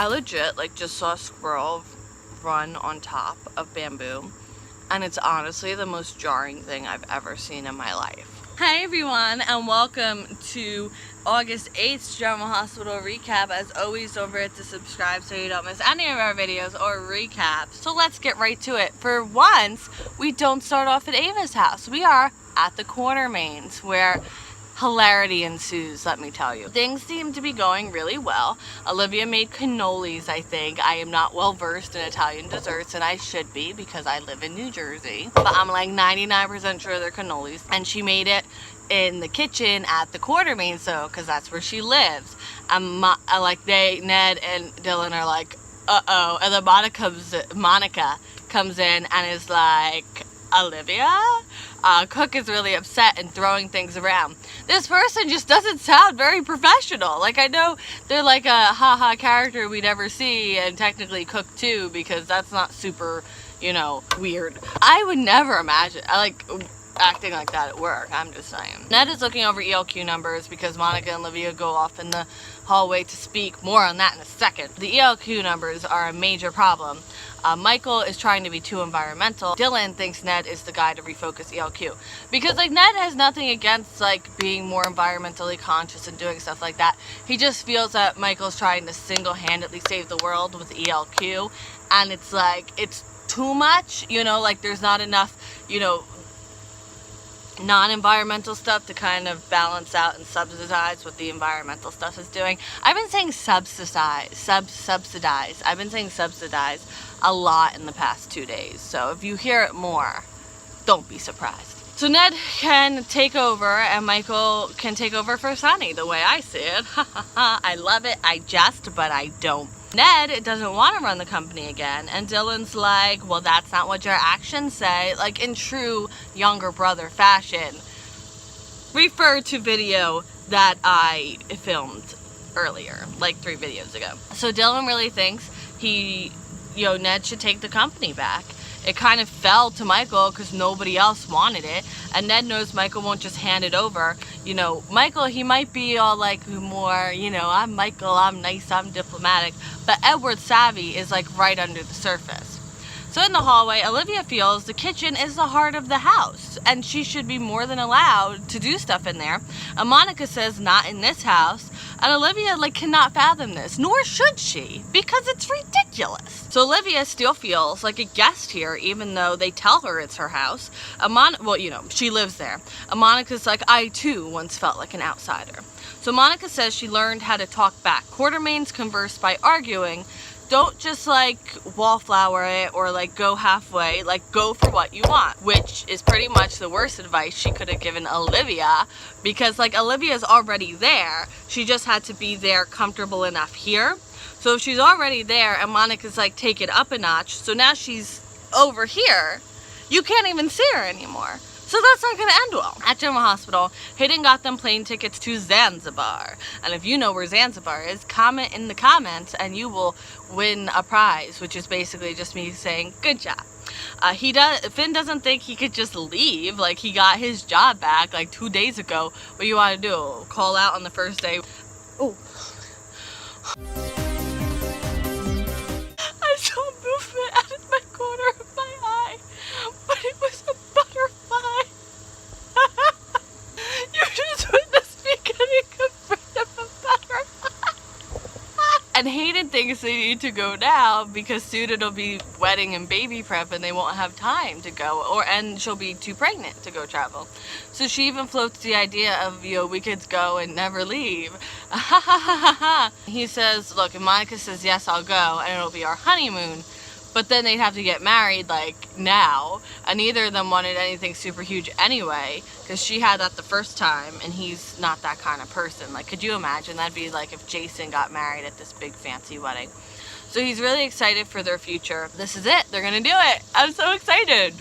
I legit like just saw a squirrel run on top of bamboo, and it's honestly the most jarring thing I've ever seen in my life. Hi everyone, and welcome to August 8th General Hospital recap. As always, don't forget to subscribe so you don't miss any of our videos or recaps. So let's get right to it. For once, we don't start off at Ava's house. We are at the Quartermains, where hilarity ensues, let me tell you. Things seem to be going really well. Olivia made cannolis, I think. I am not well versed in Italian desserts, and I should be because I live in New Jersey. But I'm like 99% sure they're cannolis. And she made it in the kitchen at the Quartermain, so because that's where she lives. And Ned and Dylan are like, uh-oh. And then Monica comes in and is like, Olivia? Cook is really upset and throwing things around. This person just doesn't sound very professional. Like, I know they're like a haha character we never see, and technically Cook too, because that's not super, you know, weird. I would never imagine, acting like that at work, I'm just saying. Ned is looking over ELQ numbers because Monica and Olivia go off in the hallway to speak. More on that in a second. The ELQ numbers are a major problem. Michael is trying to be too environmental. Dylan thinks Ned is the guy to refocus ELQ. Because like Ned has nothing against like being more environmentally conscious and doing stuff like that. He just feels that Michael's trying to single-handedly save the world with ELQ. And it's like, it's too much, you know, like there's not enough, you know, non-environmental stuff to kind of balance out and subsidize what the environmental stuff is doing. I've been saying subsidize. I've been saying subsidize a lot in the past 2 days. So if you hear it more, don't be surprised. So Ned can take over and Michael can take over for Sonny, the way I see it. I love it. But I don't. Ned doesn't want to run the company again, and Dylan's like, well, that's not what your actions say. Like, in true younger brother fashion, refer to video that I filmed earlier, like 3 videos ago. So Dylan really thinks Ned should take the company back. It kind of fell to Michael because nobody else wanted it, and Ned knows Michael won't just hand it over. You know, Michael, he might be all like more, you know, I'm Michael, I'm nice, I'm diplomatic, but Edward Savvy is like right under the surface. So in the hallway, Olivia feels the kitchen is the heart of the house, and she should be more than allowed to do stuff in there. And Monica says, not in this house. And Olivia, cannot fathom this, nor should she, because it's ridiculous. So Olivia still feels like a guest here, even though they tell her it's her house. She lives there. And Monica's like, I too once felt like an outsider. So Monica says she learned how to talk back. Quartermains converse by arguing. Don't just wallflower it or go halfway, go for what you want, which is pretty much the worst advice she could have given Olivia, because Olivia's already there. She just had to be there comfortable enough here. So if she's already there and Monica's take it up a notch, so now she's over here, you can't even see her anymore. So that's not going to end well. At General Hospital, Hayden got them plane tickets to Zanzibar. And if you know where Zanzibar is, comment in the comments and you will win a prize, which is basically just me saying, good job. Finn doesn't think he could just leave. He got his job back 2 days ago. What do you want to do? Call out on the first day? Oh. I saw movement out of my corner of my eye, but it was a butterfly. You just witnessed me getting afraid of a butterfly. And Hayden thinks they need to go now because soon it'll be wedding and baby prep and they won't have time to go, and she'll be too pregnant to go travel. So she even floats the idea of, we could go and never leave. He says, look, if Monica says yes, I'll go, and it'll be our honeymoon. But then they'd have to get married now, and neither of them wanted anything super huge anyway, because she had that the first time and he's not that kind of person. Could you imagine? That'd be if Jason got married at this big fancy wedding. So he's really excited for their future. This is it. They're gonna do it. I'm so excited.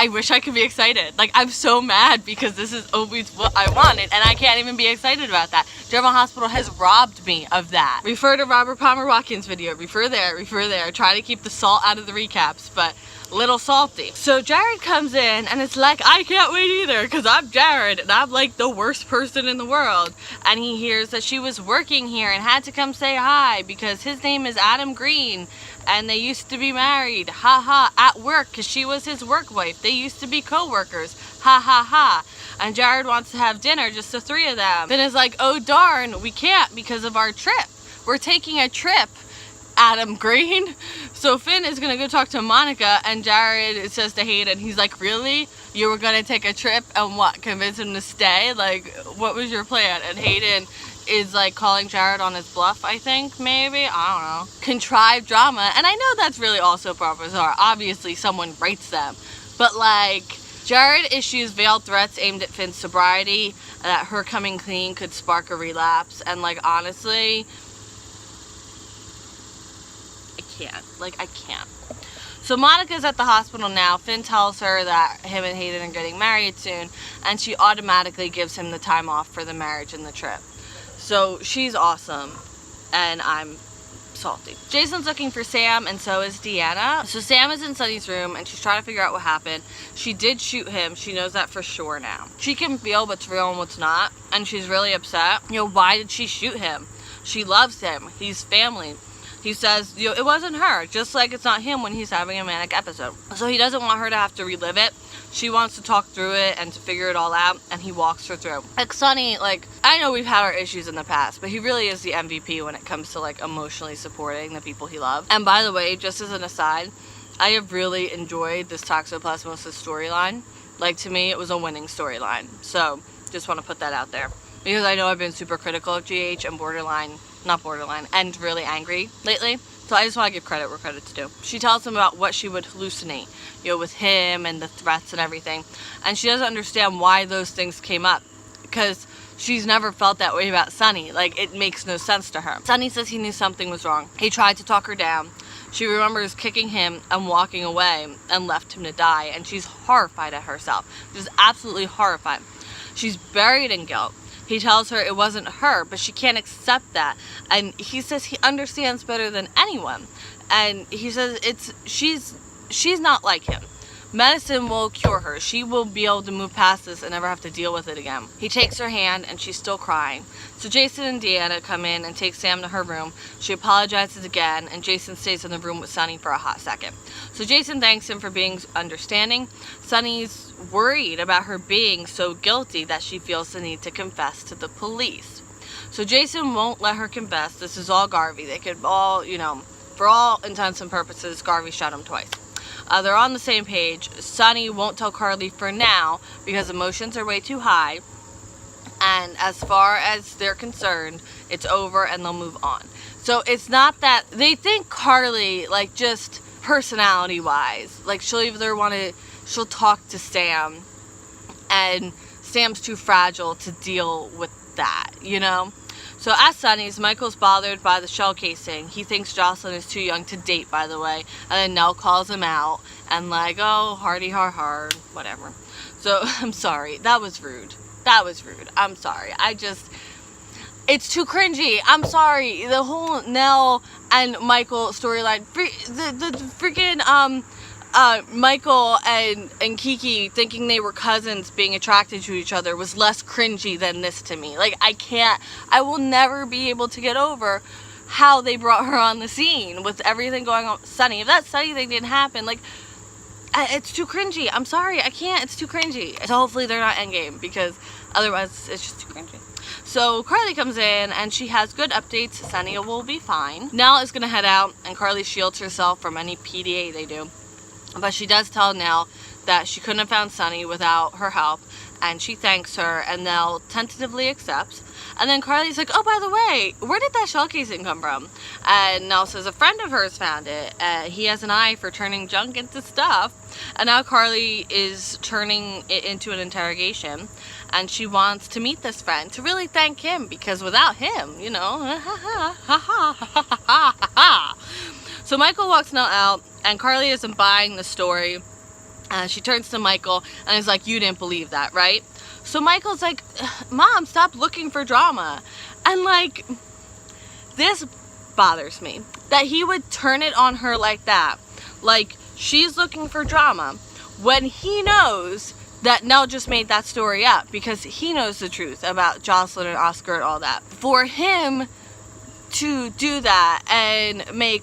I wish I could be excited. I'm so mad because this is always what I wanted, and I can't even be excited about that. General Hospital has robbed me of that. Refer to Robert Palmer Watkins video. Refer there. Try to keep the salt out of the recaps, but little salty. So Jared comes in and it's like, I can't wait either because I'm Jared and I'm like the worst person in the world. And he hears that she was working here and had to come say hi because his name is Adam Green and they used to be married. Ha ha, at work because she was his work wife. They used to be co-workers. Ha ha ha. And Jared wants to have dinner, just the three of them. Then is like, oh darn, we can't because of our trip. We're taking a trip, Adam Green. So Finn is gonna go talk to Monica and Jared says to Hayden, he's like, really? You were gonna take a trip and what, convince him to stay? Like, what was your plan? And Hayden is like calling Jared on his bluff, I think, maybe, I don't know. Contrived drama, and I know that's really all soap operas are. Obviously someone writes them, but like, Jared issues veiled threats aimed at Finn's sobriety, that her coming clean could spark a relapse, and like, honestly, I can't. So Monica's at the hospital now. Finn tells her that him and Hayden are getting married soon, and she automatically gives him the time off for the marriage and the trip. So she's awesome, and I'm salty. Jason's looking for Sam, and so is Deanna. So Sam is in Sonny's room, and she's trying to figure out what happened. She did shoot him. She knows that for sure now. She can feel what's real and what's not, and she's really upset. You know, why did she shoot him? She loves him. He's family. He says, you know, it wasn't her, just like it's not him when he's having a manic episode. So he doesn't want her to have to relive it. She wants to talk through it and to figure it all out, and he walks her through. Like, Sonny, like, I know we've had our issues in the past, but he really is the MVP when it comes to, like, emotionally supporting the people he loves. And by the way, just as an aside, I have really enjoyed this Toxoplasmosis storyline. Like, to me, it was a winning storyline. So, just want to put that out there. Because I know I've been super critical of GH and and really angry lately. So I just want to give credit where credit's due. She tells him about what she would hallucinate, you know, with him and the threats and everything. And she doesn't understand why those things came up. Because she's never felt that way about Sonny. Like, it makes no sense to her. Sonny says he knew something was wrong. He tried to talk her down. She remembers kicking him and walking away and left him to die. And she's horrified at herself. She's absolutely horrified. She's buried in guilt. He tells her it wasn't her, but she can't accept that. And he says he understands better than anyone. And he says she's not like him. Medicine will cure her. She will be able to move past this and never have to deal with it again. He takes her hand and she's still crying. So Jason and Deanna come in and take Sam to her room. She apologizes again and Jason stays in the room with Sonny for a hot second. So Jason thanks him for being understanding. Sonny's worried about her being so guilty that she feels the need to confess to the police. So Jason won't let her confess. This is all Garvey. They could all, you know, for all intents and purposes, Garvey shot him twice. They're on the same page. Sonny won't tell Carly for now because emotions are way too high. And as far as they're concerned, it's over and they'll move on. So it's not that they think Carly, like, just personality-wise, like, she'll talk to Sam, and Sam's too fragile to deal with that, you know? So at Sonny's, Michael's bothered by the shell casing. He thinks Jocelyn is too young to date, by the way. And then Nelle calls him out and like, oh, hardy har har, whatever. So I'm sorry. That was rude. That was rude. I'm sorry. It's too cringy. I'm sorry. The whole Nelle and Michael storyline, the freaking Michael and Kiki thinking they were cousins being attracted to each other was less cringy than this to me. Like, I will never be able to get over how they brought her on the scene with everything going on with Sonny. If that Sonny thing didn't happen, like, it's too cringy. I'm sorry, I can't. It's too cringy. So hopefully they're not endgame because otherwise it's just too cringy. So Carly comes in and she has good updates. Sonny will be fine. Nelle is gonna head out and Carly shields herself from any PDA they do. But she does tell Nelle that she couldn't have found Sonny without her help, and she thanks her, and Nelle tentatively accepts. And then Carly's like, oh, by the way, where did that shell casing come from? And Nelle says a friend of hers found it. He has an eye for turning junk into stuff. And now Carly is turning it into an interrogation, and she wants to meet this friend to really thank him, because without him, you know, So Michael walks Nelle out, and Carly isn't buying the story. She turns to Michael and is like, you didn't believe that, right? So Michael's like, Mom, stop looking for drama. And like, this bothers me. That he would turn it on her like that. Like, she's looking for drama when he knows that Nell just made that story up because he knows the truth about Jocelyn and Oscar and all that. For him to do that and make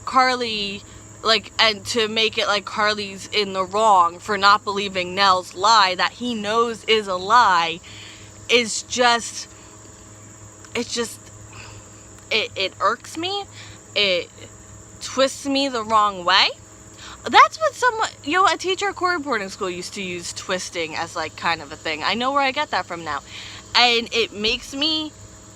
Carly, like, and to make it like Carly's in the wrong for not believing Nell's lie that he knows is a lie, is just, it irks me. It twists me the wrong way. That's what a teacher at core reporting school used to use twisting as like kind of a thing. I know where I get that from now. And it makes me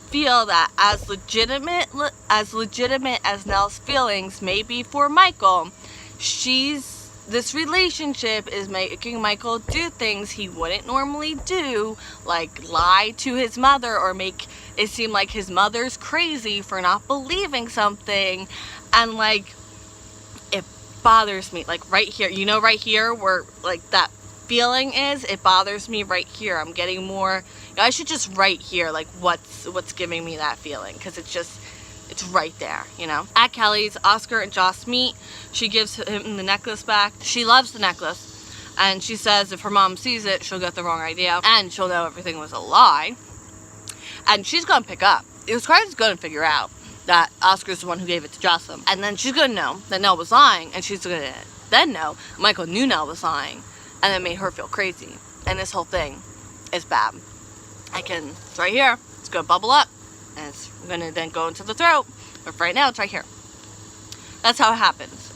feel that as legitimate as Nell's feelings may be for Michael, this relationship is making Michael do things he wouldn't normally do, like lie to his mother or make it seem like his mother's crazy for not believing something. And like, it bothers me, like right here, right here where like that feeling is, it bothers me right here. I'm getting more, I should just write here like what's giving me that feeling, because it's right there, At Kelly's, Oscar and Joss meet. She gives him the necklace back. She loves the necklace, and she says if her mom sees it, she'll get the wrong idea and she'll know everything was a lie, and she's gonna pick up. Carly's gonna figure out that Oscar's the one who gave it to Jocelyn, and then she's gonna know that Nell was lying, and she's gonna then know Michael knew Nell was lying, and it made her feel crazy. And this whole thing is bad. It's right here. It's gonna bubble up, and it's gonna then go into the throat. But right now, it's right here. That's how it happens.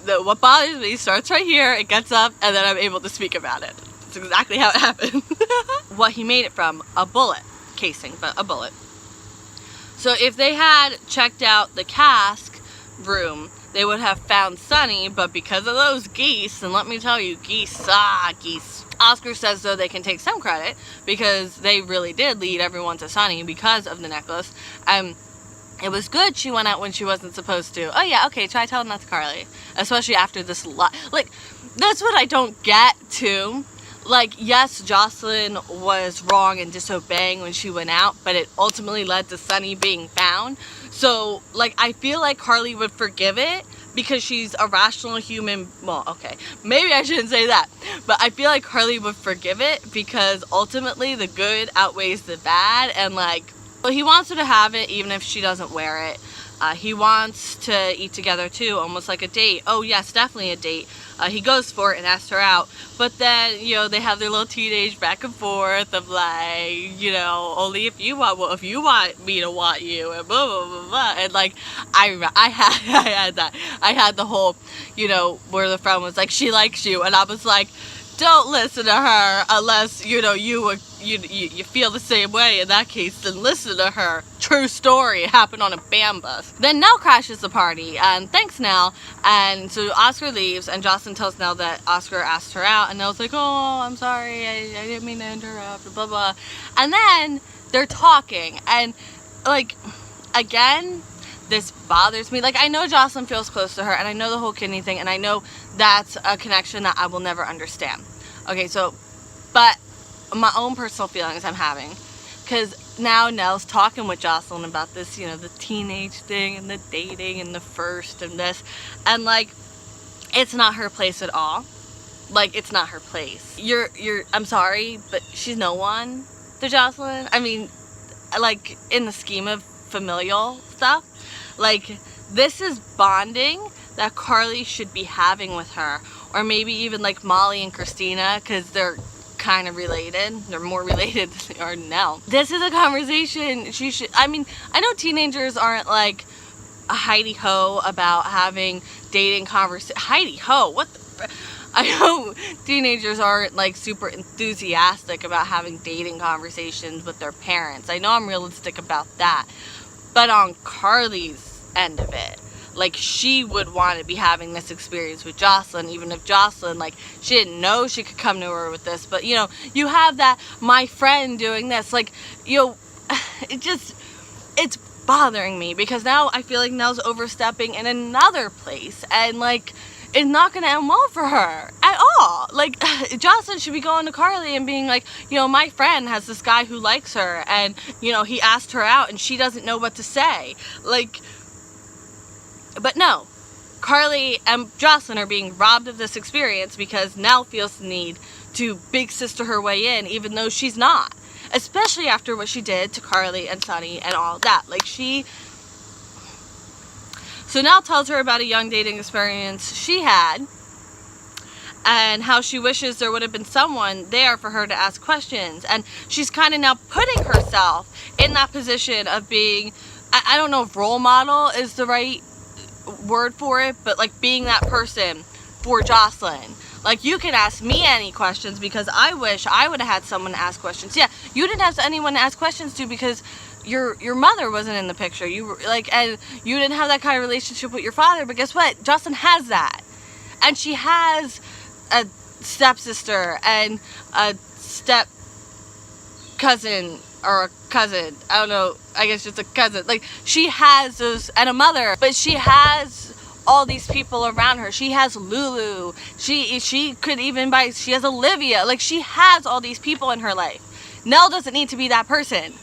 What bothers me starts right here. It gets up, and then I'm able to speak about it. It's exactly how it happened. What he made it from, a bullet casing, but a bullet. So if they had checked out the cask room, they would have found Sonny, but because of those geese, and let me tell you, geese. Oscar says, though, they can take some credit because they really did lead everyone to Sonny because of the necklace. It was good she went out when she wasn't supposed to. Oh yeah, okay, try telling that to Carly. Especially after this lie. Like, that's what I don't get, too. Like, yes, Jocelyn was wrong in disobeying when she went out, but it ultimately led to Sonny being found. So, like, I feel like Carly would forgive it because she's a rational human. Well, okay, maybe I shouldn't say that, but I feel like Carly would forgive it because ultimately the good outweighs the bad, and like, well, he wants her to have it even if she doesn't wear it. He wants to eat together too, almost like a date. Oh yes, definitely a date. He goes for it and asks her out, but then, they have their little teenage back and forth of like, only if you want me to want you, and blah, blah, blah, blah. And like, I had that. I had the whole, where the friend was like, she likes you, and I was like, don't listen to her unless, you feel the same way. In that case, then listen to her. True story. It happened on a BAM bus. Then Nell crashes the party, and thanks, Nell. And so Oscar leaves, and Jocelyn tells Nell that Oscar asked her out, and Nell's like, oh, I'm sorry, I didn't mean to interrupt, blah, blah. And then they're talking, and, like, again, this bothers me. Like, I know Jocelyn feels close to her, and I know the whole kidney thing, and I know that's a connection that I will never understand. Okay, so, but my own personal feelings I'm having, because now Nell's talking with Jocelyn about this, the teenage thing, and the dating, and the first, and this, and like, it's not her place at all. Like, it's not her place. I'm sorry, but she's no one to Jocelyn. I mean, like, in the scheme of familial stuff, like, this is bonding that Carly should be having with her, or maybe even like Molly and Christina, because they're kind of related. They're more related or no. This is a conversation she should, I mean, I know teenagers aren't like a Heidi-ho about having dating conversations. Heidi-ho, what the I know teenagers aren't like super enthusiastic about having dating conversations with their parents. I know I'm realistic about that. But on Carly's end of it, like, she would want to be having this experience with Jocelyn, even if Jocelyn, like, she didn't know she could come to her with this. But, you have that, my friend doing this, like, it's bothering me, because now I feel like Nell's overstepping in another place, and, like, it's not going to end well for her at all. Like, Jocelyn should be going to Carly and being like, my friend has this guy who likes her, and, he asked her out, and she doesn't know what to say. Like, but no, Carly and Jocelyn are being robbed of this experience because Nelle feels the need to big sister her way in, even though she's not. Especially after what she did to Carly and Sonny and all that. Like, So Nelle tells her about a young dating experience she had and how she wishes there would have been someone there for her to ask questions. And she's kind of now putting herself in that position of being, I don't know if role model is the right word for it, but like being that person for Jocelyn. Like, you can ask me any questions because I wish I would have had someone to ask questions. Yeah, you didn't have anyone to ask questions to because your mother wasn't in the picture. You were like, and you didn't have that kind of relationship with your father. But guess what? Jocelyn has that, and she has a stepsister and a step cousin or a cousin. I don't know. I guess just a cousin. Like, she has those, and a mother, but she has all these people around her. She has Lulu. She could even she has Olivia. Like, she has all these people in her life. Nelle doesn't need to be that person.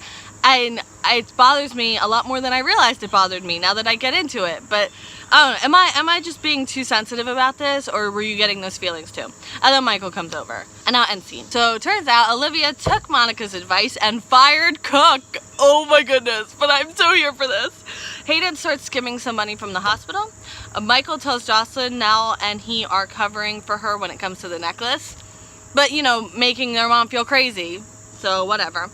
And it bothers me a lot more than I realized it bothered me now that I get into it. But I don't know, am I just being too sensitive about this, or were you getting those feelings too? And then Michael comes over. And now end scene. So it turns out Olivia took Monica's advice and fired Cook. Oh my goodness, but I'm so here for this. Hayden starts skimming some money from the hospital. Michael tells Jocelyn Nelle and he are covering for her when it comes to the necklace. But, you know, making their mom feel crazy. So whatever.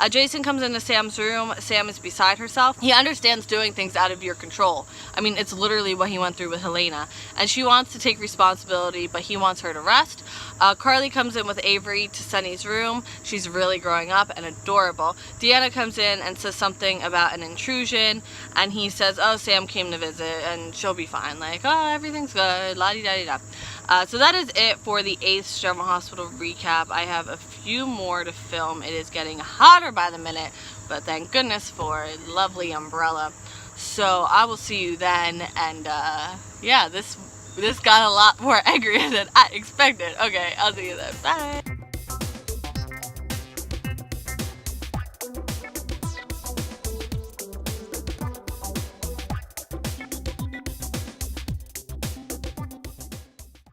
Jason comes into Sam's room. Sam is beside herself. He understands doing things out of your control. I mean, it's literally what he went through with Helena. And she wants to take responsibility, but he wants her to rest. Carly comes in with Avery to Sonny's room. She's really growing up and adorable. Deanna comes in and says something about an intrusion. And he says, oh, Sam came to visit and she'll be fine. Like, oh, everything's good. La-di-da-di-da. So that is it for the 8th General Hospital recap. I have a few more to film. It is getting hotter by the minute, but thank goodness for a lovely umbrella. So I will see you then, and yeah, this got a lot more angrier than I expected. Okay, I'll see you then. Bye.